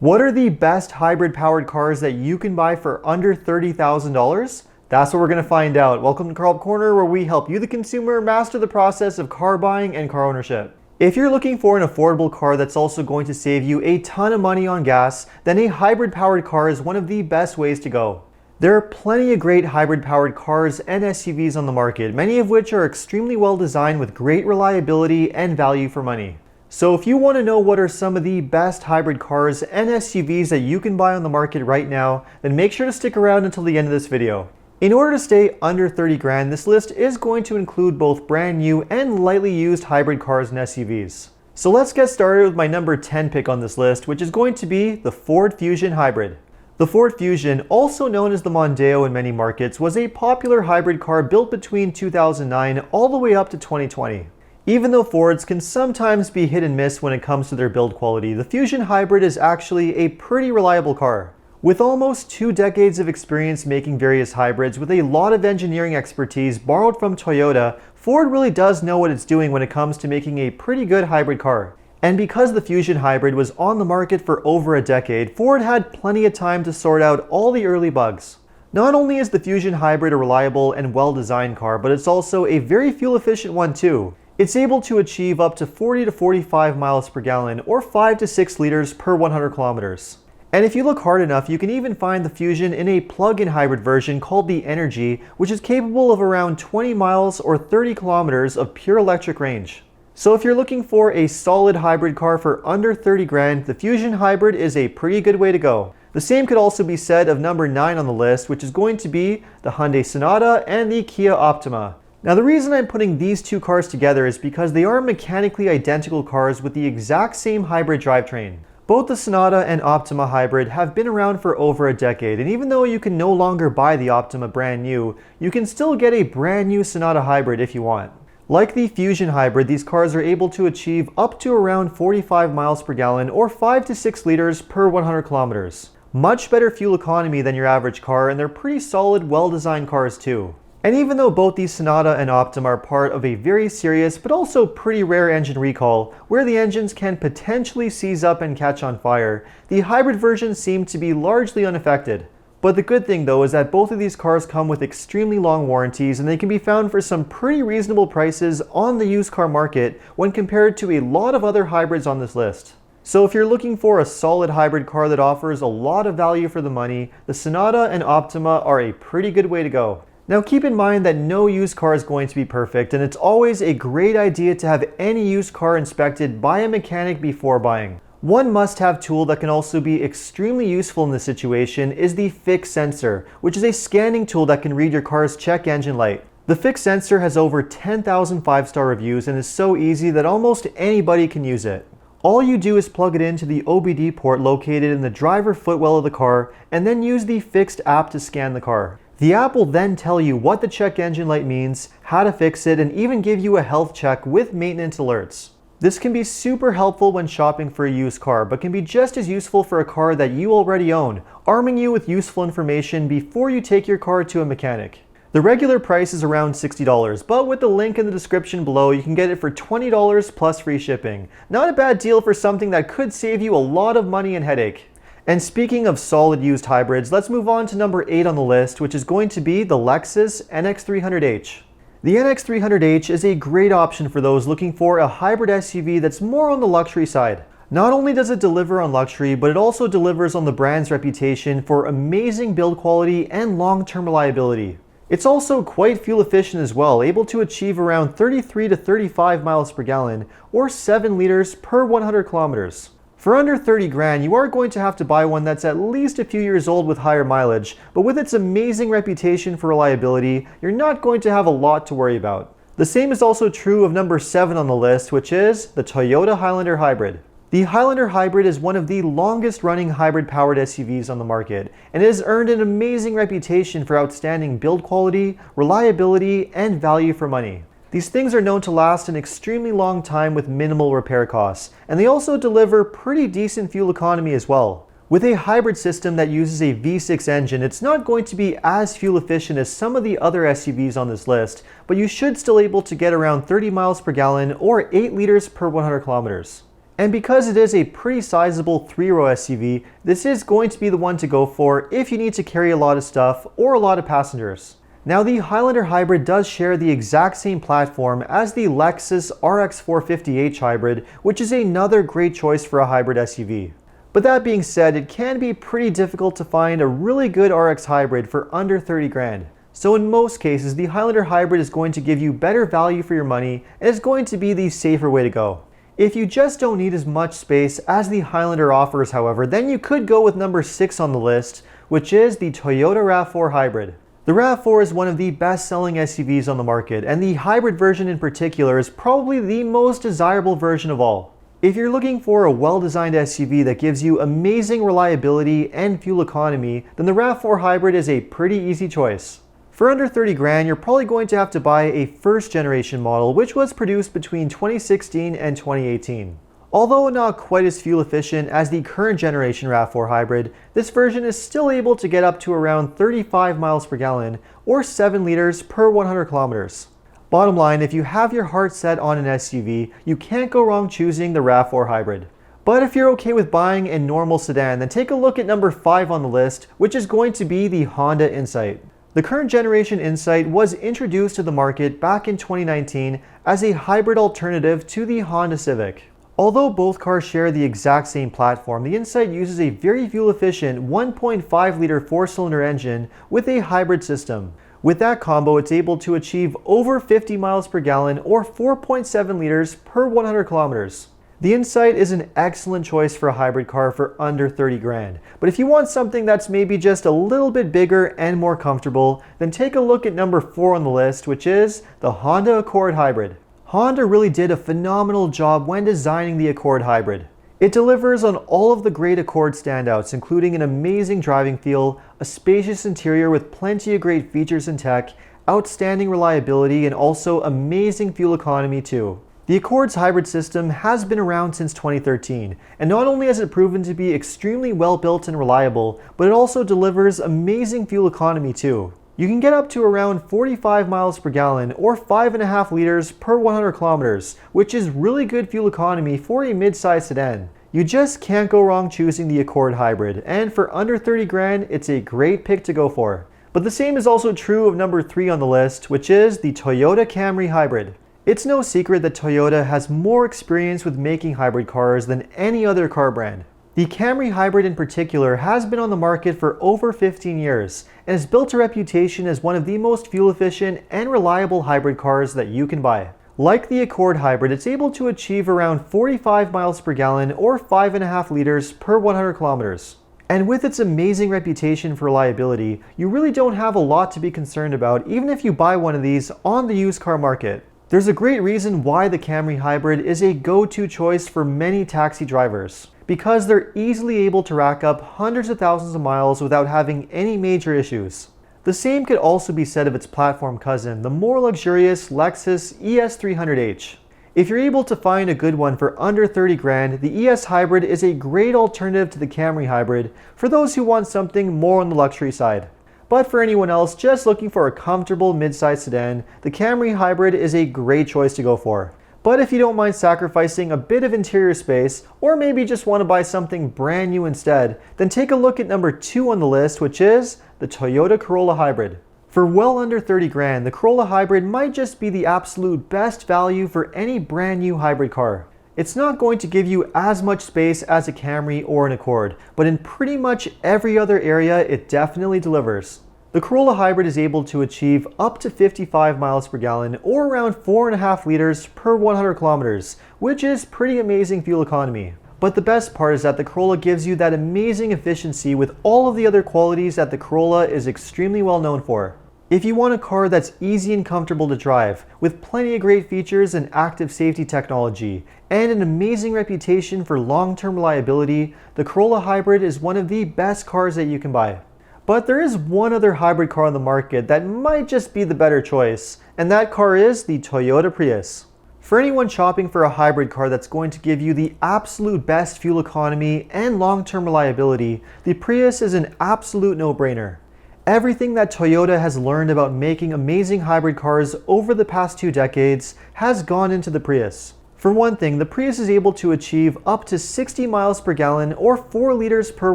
What are the best hybrid powered cars that you can buy for under $30,000? That's what we're going to find out. Welcome to Car Help Corner, where we help you, the consumer, master the process of car buying and car ownership. If you're looking for an affordable car that's also going to save you a ton of money on gas, then a hybrid powered car is one of the best ways to go. There are plenty of great hybrid powered cars and SUVs on the market, many of which are extremely well designed with great reliability and value for money. So if you want to know what are some of the best hybrid cars and SUVs that you can buy on the market right now, then make sure to stick around until the end of this video. In order to stay under 30 grand, this list is going to include both brand new and lightly used hybrid cars and SUVs. So let's get started with my number 10 pick on this list, which is going to be the Ford Fusion Hybrid. The Ford Fusion, also known as the Mondeo in many markets, was a popular hybrid car built between 2009 all the way up to 2020. Even though Fords can sometimes be hit and miss when it comes to their build quality, the Fusion Hybrid is actually a pretty reliable car. With almost 2 decades of experience making various hybrids with a lot of engineering expertise borrowed from Toyota, Ford really does know what it's doing when it comes to making a pretty good hybrid car. And because the Fusion Hybrid was on the market for over a decade, Ford had plenty of time to sort out all the early bugs. Not only is the Fusion Hybrid a reliable and well-designed car, but it's also a very fuel-efficient one too. It's able to achieve up to 40 to 45 miles per gallon or 5 to 6 liters per 100 kilometers. And if you look hard enough, you can even find the Fusion in a plug-in hybrid version called the Energy, which is capable of around 20 miles or 30 kilometers of pure electric range. So if you're looking for a solid hybrid car for under 30 grand, the Fusion Hybrid is a pretty good way to go. The same could also be said of number 9 on the list, which is going to be the Hyundai Sonata and the Kia Optima. Now the reason I'm putting these two cars together is because they are mechanically identical cars with the exact same hybrid drivetrain. Both the Sonata and Optima Hybrid have been around for over a decade, and even though you can no longer buy the Optima brand new, you can still get a brand new Sonata Hybrid if you want. Like the Fusion Hybrid, these cars are able to achieve up to around 45 miles per gallon or 5 to 6 liters per 100 kilometers. Much better fuel economy than your average car, and they're pretty solid, well-designed cars too. And even though both the Sonata and Optima are part of a very serious but also pretty rare engine recall, where the engines can potentially seize up and catch on fire, the hybrid versions seem to be largely unaffected. But the good thing though is that both of these cars come with extremely long warranties, and they can be found for some pretty reasonable prices on the used car market when compared to a lot of other hybrids on this list. So if you're looking for a solid hybrid car that offers a lot of value for the money, the Sonata and Optima are a pretty good way to go. Now keep in mind that no used car is going to be perfect, and it's always a great idea to have any used car inspected by a mechanic before buying. One must-have tool that can also be extremely useful in this situation is the Fix Sensor, which is a scanning tool that can read your car's check engine light. The Fix Sensor has over 10,000 5-star reviews and is so easy that almost anybody can use it. All you do is plug it into the OBD port located in the driver footwell of the car, and then use the Fixed app to scan the car. The app will then tell you what the check engine light means, how to fix it, and even give you a health check with maintenance alerts. This can be super helpful when shopping for a used car, but can be just as useful for a car that you already own, arming you with useful information before you take your car to a mechanic. The regular price is around $60, but with the link in the description below, you can get it for $20 plus free shipping. Not a bad deal for something that could save you a lot of money and headache. And speaking of solid used hybrids, let's move on to number 8 on the list, which is going to be the LEXUS NX300H. The NX300H is a great option for those looking for a hybrid SUV that's more on the luxury side. Not only does it deliver on luxury, but it also delivers on the brand's reputation for amazing build quality and long-term reliability. It's also quite fuel efficient as well, able to achieve around 33 to 35 miles per gallon or 7 liters per 100 kilometers. For under 30 grand, you are going to have to buy one that's at least a few years old with higher mileage, but with its amazing reputation for reliability, you're not going to have a lot to worry about. The same is also true of number 7 on the list, which is the Toyota Highlander Hybrid. The Highlander Hybrid is one of the longest running hybrid powered SUVs on the market, and it has earned an amazing reputation for outstanding build quality, reliability, and value for money. These things are known to last an extremely long time with minimal repair costs, and they also deliver pretty decent fuel economy as well. With a hybrid system that uses a V6 engine, it's not going to be as fuel efficient as some of the other SUVs on this list, but you should still be able to get around 30 miles per gallon or 8 liters per 100 kilometers. And because it is a pretty sizable 3-row SUV, this is going to be the one to go for if you need to carry a lot of stuff or a lot of passengers. Now, the Highlander Hybrid does share the exact same platform as the LEXUS RX 450h Hybrid, which is another great choice for a hybrid SUV. But that being said, it can be pretty difficult to find a really good RX Hybrid for under 30 grand. So in most cases, the Highlander Hybrid is going to give you better value for your money and is going to be the safer way to go. If you just don't need as much space as the Highlander offers, however, then you could go with number 6 on the list, which is the Toyota RAV4 Hybrid. The RAV4 is one of the best-selling SUVs on the market, and the hybrid version in particular is probably the most desirable version of all. If you're looking for a well-designed SUV that gives you amazing reliability and fuel economy, then the RAV4 Hybrid is a pretty easy choice. For under 30 grand, you're probably going to have to buy a first generation model, which was produced between 2016 and 2018. Although not quite as fuel efficient as the current generation RAV4 Hybrid, this version is still able to get up to around 35 miles per gallon or 7 liters per 100 kilometers. Bottom line, if you have your heart set on an SUV, you can't go wrong choosing the RAV4 Hybrid. But if you're okay with buying a normal sedan, then take a look at number 5 on the list, which is going to be the Honda Insight. The current generation Insight was introduced to the market back in 2019 as a hybrid alternative to the Honda Civic. Although both cars share the exact same platform, the Insight uses a very fuel-efficient 1.5-liter 4-cylinder engine with a hybrid system. With that combo, it's able to achieve over 50 miles per gallon or 4.7 liters per 100 kilometers. The Insight is an excellent choice for a hybrid car for under 30 grand. But if you want something that's maybe just a little bit bigger and more comfortable, then take a look at number 4 on the list, which is the Honda Accord Hybrid. Honda really did a phenomenal job when designing the Accord Hybrid. It delivers on all of the great Accord standouts, including an amazing driving feel, a spacious interior with plenty of great features and tech, outstanding reliability, and also amazing fuel economy too. The Accord's hybrid system has been around since 2013, and not only has it proven to be extremely well built and reliable, but it also delivers amazing fuel economy too. You can get up to around 45 miles per gallon or 5.5 liters per 100 kilometers, which is really good fuel economy for a mid-size sedan. You just can't go wrong choosing the Accord Hybrid, and for under 30 grand, it's a great pick to go for. But the same is also true of number 3 on the list, which is the Toyota Camry Hybrid. It's no secret that Toyota has more experience with making hybrid cars than any other car brand. The Camry Hybrid in particular has been on the market for over 15 years and has built a reputation as one of the most fuel efficient and reliable hybrid cars that you can buy. Like the Accord Hybrid, it's able to achieve around 45 miles per gallon or 5.5 liters per 100 kilometers. And with its amazing reputation for reliability, you really don't have a lot to be concerned about even if you buy one of these on the used car market. There's a great reason why the Camry Hybrid is a go-to choice for many taxi drivers. Because they're easily able to rack up hundreds of thousands of miles without having any major issues. The same could also be said of its platform cousin, the more luxurious Lexus ES300h. If you're able to find a good one for under 30 grand, the ES Hybrid is a great alternative to the Camry Hybrid for those who want something more on the luxury side. But for anyone else just looking for a comfortable mid-size sedan, the Camry Hybrid is a great choice to go for. But if you don't mind sacrificing a bit of interior space, or maybe just want to buy something brand new instead, then take a look at number 2 on the list, which is the Toyota Corolla Hybrid. For well under 30 grand, the Corolla Hybrid might just be the absolute best value for any brand new hybrid car. It's not going to give you as much space as a Camry or an Accord, but in pretty much every other area, it definitely delivers. The Corolla Hybrid is able to achieve up to 55 miles per gallon or around 4.5 liters per 100 kilometers, which is pretty amazing fuel economy. But the best part is that the Corolla gives you that amazing efficiency with all of the other qualities that the Corolla is extremely well known for. If you want a car that's easy and comfortable to drive, with plenty of great features and active safety technology, and an amazing reputation for long-term reliability, the Corolla Hybrid is one of the best cars that you can buy. But there is one other hybrid car on the market that might just be the better choice, and that car is the Toyota Prius. For anyone shopping for a hybrid car that's going to give you the absolute best fuel economy and long-term reliability, the Prius is an absolute no-brainer. Everything that Toyota has learned about making amazing hybrid cars over the past 2 decades has gone into the Prius. For one thing, the Prius is able to achieve up to 60 miles per gallon or 4 liters per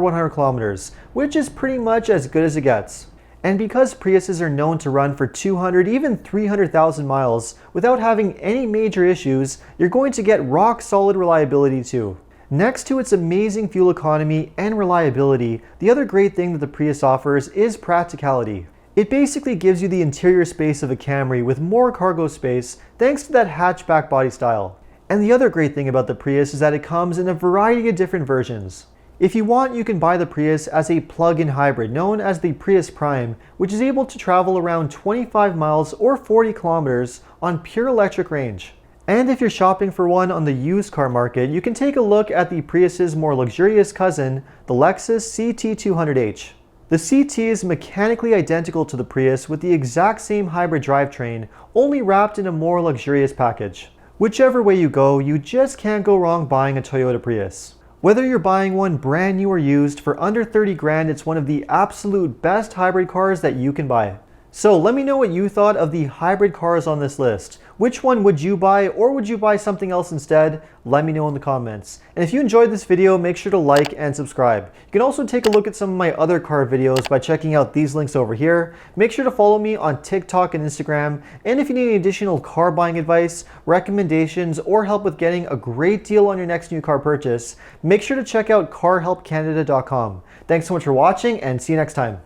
100 kilometers, which is pretty much as good as it gets. And because Priuses are known to run for 200, even 300,000 miles without having any major issues, you're going to get rock solid reliability too. Next to its amazing fuel economy and reliability, the other great thing that the Prius offers is practicality. It basically gives you the interior space of a Camry with more cargo space thanks to that hatchback body style. And the other great thing about the Prius is that it comes in a variety of different versions. If you want, you can buy the Prius as a plug-in hybrid known as the Prius Prime, which is able to travel around 25 miles or 40 kilometers on pure electric range. And if you're shopping for one on the used car market, you can take a look at the Prius's more luxurious cousin, the Lexus CT200H. The CT is mechanically identical to the Prius with the exact same hybrid drivetrain, only wrapped in a more luxurious package. Whichever way you go, you just can't go wrong buying a Toyota Prius. Whether you're buying one brand new or used, for under 30 grand, it's one of the absolute best hybrid cars that you can buy. So let me know what you thought of the hybrid cars on this list. Which one would you buy, or would you buy something else instead? Let me know in the comments. And if you enjoyed this video, make sure to like and subscribe. You can also take a look at some of my other car videos by checking out these links over here. Make sure to follow me on TikTok and Instagram. And if you need any additional car buying advice, recommendations, or help with getting a great deal on your next new car purchase, make sure to check out carhelpcanada.com. Thanks so much for watching, and see you next time.